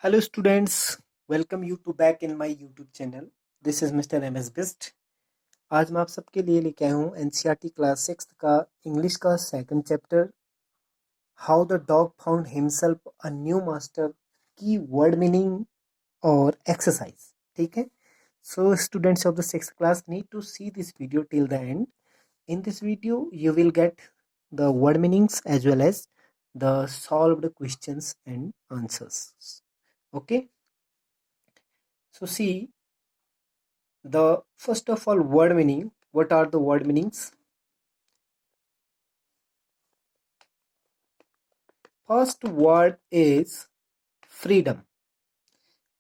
Hello students, welcome you to back in my YouTube channel. This is Mr. MS Best. आज मैं आप सबके लिए लेके आया हूँ NCERT क्लास 6 का इंग्लिश का second chapter how the dog found himself a new master की वर्ड मीनिंग और एक्सरसाइज. ठीक है. So students of the 6th class need to see this video till the end. In this video you will get the word meanings as well as the solved questions and answers. Okay. So see, the first of all word meaning. What are the word meanings? First word is freedom.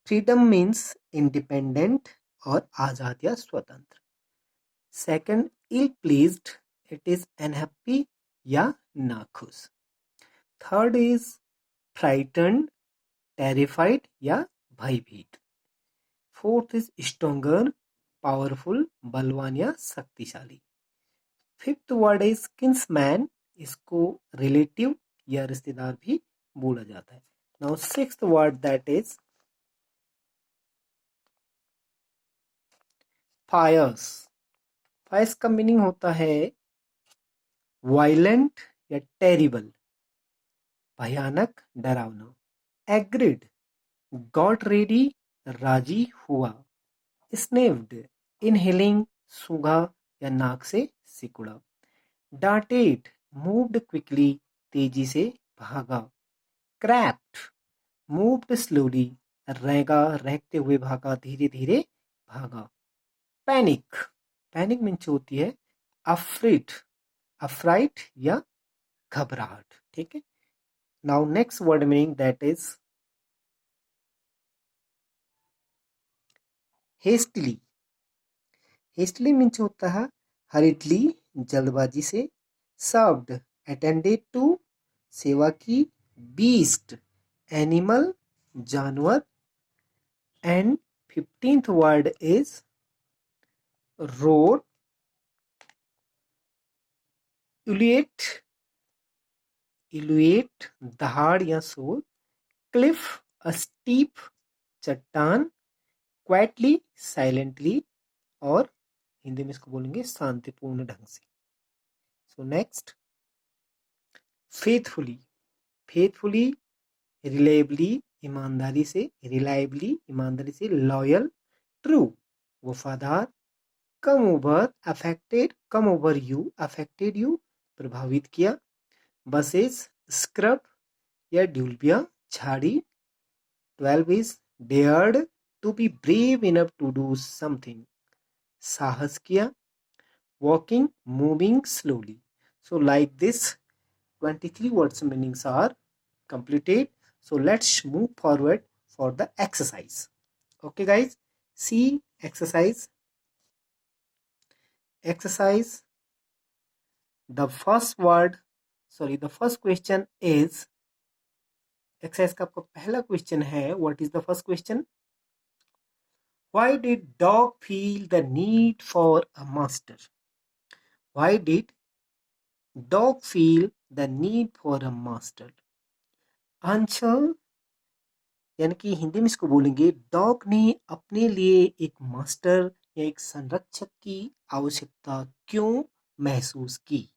Freedom means independent or आजाद या स्वतंत्र. Second, ill pleased, it is unhappy या नाखुश. Third is frightened, terrified या भयभीत. Fourth is stronger, powerful, बलवान या शक्तिशाली. Fifth word is kinsman, इसको रिलेटिव या रिश्तेदार भी बोला जाता है. Now sixth word that is fierce. Fierce का मीनिंग होता है वायलेंट या टेरिबल, भयानक, डरावना. एग्रीड, गॉट रेडी, राजी हुआ. स्नेव्ड, इनहेलिंग, सूंघा या नाक से सिकुड़ा. डांटेड, मूव्ड क्विकली, तेजी से भागा. क्रैप्ड, मूव्ड स्लोली, रेंगा, रेंगते हुए भागा, धीरे धीरे भागा. पैनिक, पैनिक मीन्स होती है अफ्रीड, अफ्राइट या घबराहट. ठीक है. Now next word meaning that is hastily. Hastily means होता है हरिडली, जल्दबाजी से. सर्व्ड, अटेंडेड टू, सेवा की. बीस्ट, एनिमल, जानवर. And 15th word is roared, इलुएट, इलुएट, दहाड़ या सोल. क्लिफ, अ स्टीप, चट्टान. क्वाइटली, साइलेंटली, और हिंदी में इसको बोलेंगे शांतिपूर्ण ढंग से. So next, faithfully. Faithfully, reliably, ईमानदारी से. रिलायबली, ईमानदारी से. लॉयल, ट्रू, वफादार. Come over, affected, come over you, affected you, प्रभावित किया. बसेस, स्क्रब या ड्यूल्बिया, झाड़ी. 12 is dared to be brave enough to do something, साहस किया. Walking, moving slowly. So like this 23 words meanings are completed. So let's move forward for the exercise. Okay guys, see exercise. Exercise, the first question is, exercise का आपका पहला question है, what is the first question? Why did dog feel the need for a master? Why did dog feel the need for a master? Answer, यानी कि हिंदी में इसको बोलेंगे dog ने अपने लिए एक मास्टर या एक संरक्षक की आवश्यकता क्यों महसूस की.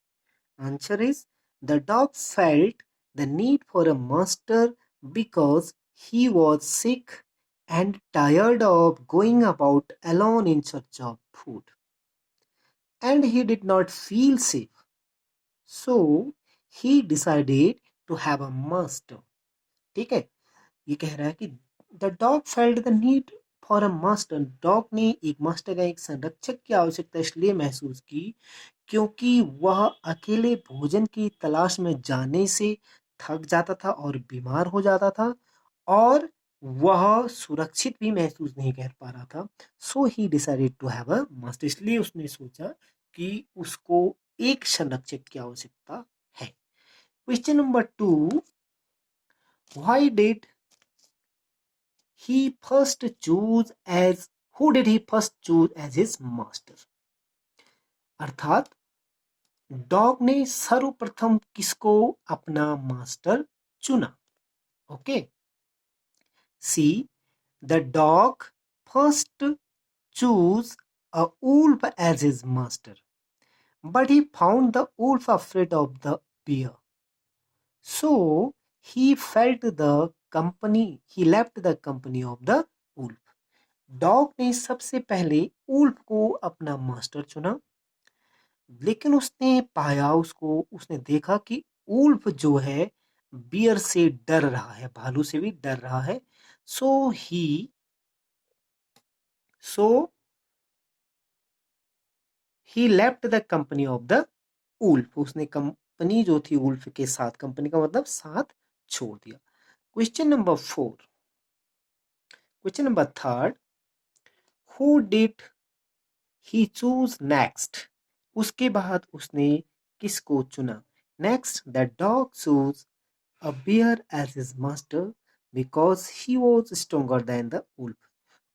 Answer is the dog felt the need for a master because he was sick and tired of going about alone in search of food and he did not feel safe, so he decided to have a master. ठीक है. ये कह रहा है कि the dog felt the need for a master. Dog ने एक master या एक संरक्षक की आवश्यकता इसलिए महसूस की क्योंकि वह अकेले भोजन की तलाश में जाने से थक जाता था और बीमार हो जाता था और वह सुरक्षित भी महसूस नहीं कर पा रहा था. So he decided to have a master. इसलिए उसने सोचा कि उसको एक संरक्षक की आवश्यकता है. Question number 2, why did he first choose as who did he first choose as his master? अर्थात डॉग ने सर्वप्रथम किसको अपना मास्टर चुना. Okay. See the dog first choose a wolf as his master, but he found the wolf afraid of the bear. So he left the company of the wolf. Dog ने सबसे पहले wolf को अपना master चुना, लेकिन उसने देखा कि वुल्फ जो है बियर से डर रहा है, भालू से भी डर रहा है. So he left the company of the wolf. उसने कंपनी जो थी वुल्फ के साथ, कंपनी का मतलब साथ, छोड़ दिया. Question number 4. Question number 3. Who did he choose next? उसके बाद उसने किसको चुना? Next the dog choose a bear as his master because he was stronger than the wolf.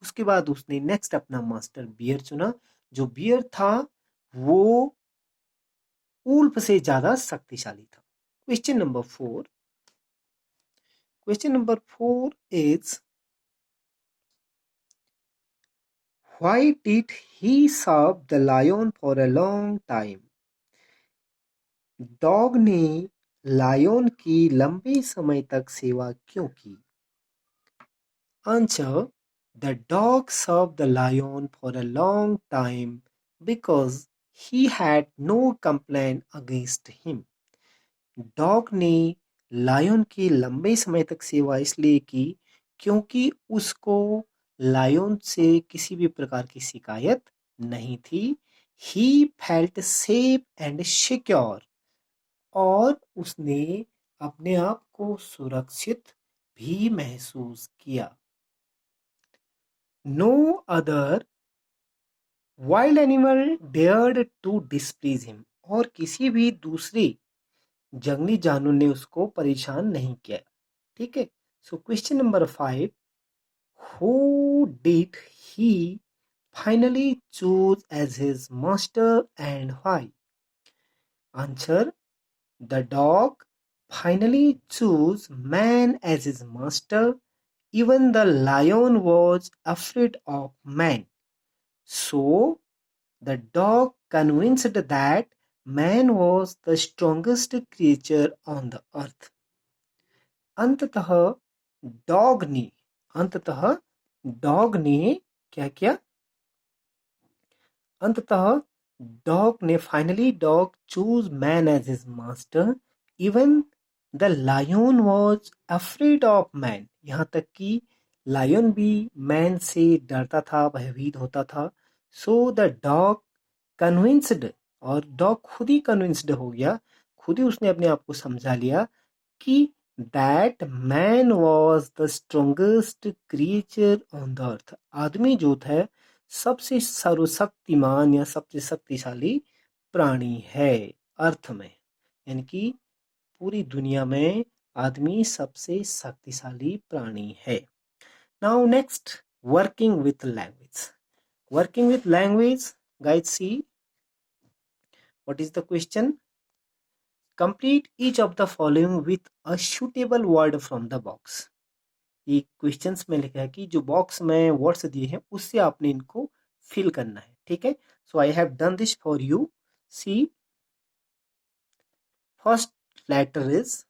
उसके बाद उसने नेक्स्ट अपना मास्टर बियर चुना. जो बियर था वो वुल्फ से ज्यादा शक्तिशाली था. Question number 4. Question number 4 is why did he serve the lion for a long time? Dog ने लायन की लंबे समय तक सेवा क्यों की? Answer the dog serve the lion for a long time because he had no complain against him. Dog ने lion की लंबे समय तक सेवा इसलिए की क्योंकि उसको लायन से किसी भी प्रकार की शिकायत नहीं थी. He felt safe and secure. और उसने अपने आप को सुरक्षित भी महसूस किया. No other wild animal dared to displease him. और किसी भी दूसरे जंगली जानवर ने उसको परेशान नहीं किया. ठीक है. सो question number 5. Who did he finally choose as his master and why? Answer the dog finally chose man as his master. Even the lion was afraid of man. So the dog convinced that man was the strongest creature on the earth. अंततः dog ने क्या किया? अंततः dog ने finally dog choose man as his master. Even the lion was afraid of man. यहाँ तक कि lion भी मैन से डरता था, भयभीत होता था. So the dog convinced. और डॉग खुद ही कन्विंस्ड हो गया, खुद ही उसने अपने आप को समझा लिया कि that man was the strongest creature on the earth. आदमी जो था सबसे सर्वशक्तिमान या सबसे शक्तिशाली प्राणी है अर्थ में. यानी कि पूरी दुनिया में आदमी सबसे शक्तिशाली प्राणी है. Now next, working with language. Working with language, guys see what is the question. Complete each of the following with a suitable word from the box. ये क्वेश्चंस में लिखा है कि जो बॉक्स में वर्ड्स दिए हैं उससे आपने इनको फिल करना है. ठीक है. So I have done this for you. See first letter is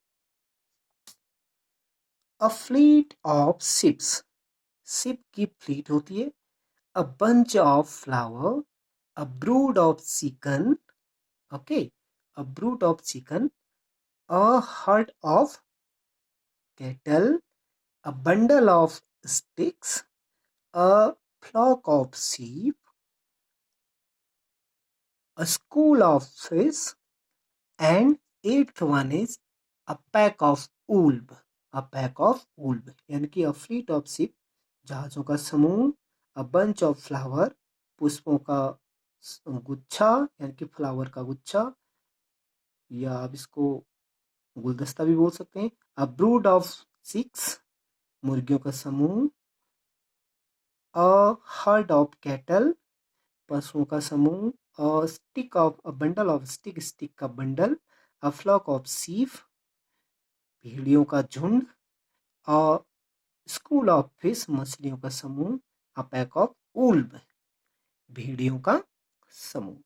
a fleet of ships. Ship की फ्लीट होती है. A bunch of flower. A brood of chicken. Okay. A brood of chicken. A herd of cattle. A bundle of sticks. A flock of sheep. A school of fish. And eighth one is a pack of wolf. A pack of wolf यानी कि a fleet of ship, जहाजों का समूह. a bunch of flower, पुष्पों का गुच्छा यानी कि फ्लावर का गुच्छा, या आप इसको गुलदस्ता भी बोल सकते हैं. a brood of chicks, मुर्गियों का समूह. a herd of cattle, पशुओं का समूह. a bundle of stick, stick का bundle. a flock of sheep, भेड़ियों का झुंड. a स्कूल ऑफ फिश, मछलियों का समूह. अ पैक ऑफ वुल्व, भेड़ियों का समूह.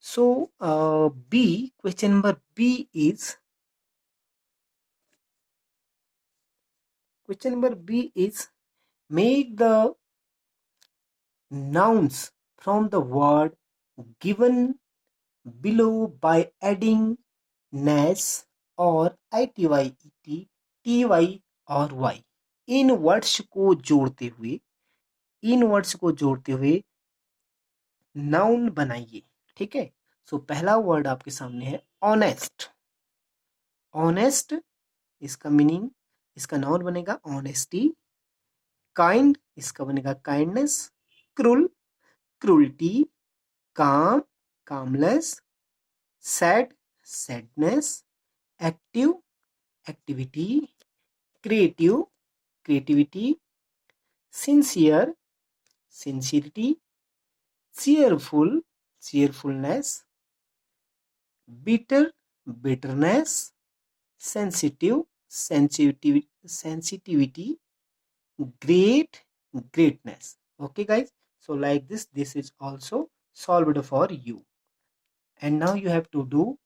So B, question number B is, question number B is, make the nouns from the word given below by adding nes or it, ty और y. इन words को जोड़ते हुए, इन वर्ड्स को जोड़ते हुए नाउन बनाइए. ठीक है. सो पहला वर्ड आपके सामने है ऑनेस्ट. ऑनेस्ट, इसका मीनिंग, इसका नाउन बनेगा ऑनेस्टी. काइंड, इसका बनेगा kindness. Cruel, cruelty. Calm, calmless. Sad, sadness. Active, activity. Creative, creativity. Sincere, sincerity. Cheerful, cheerfulness. Bitter, bitterness. Sensitive, sensitivity. Great, greatness. Okay guys, so like this is also solved for you. And now you have to do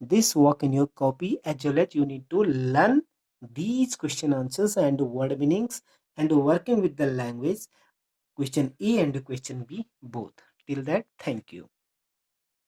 this work in your copy, as well as you need to learn these question answers and word meanings and working with the language, question A and question B both. Till that, thank you.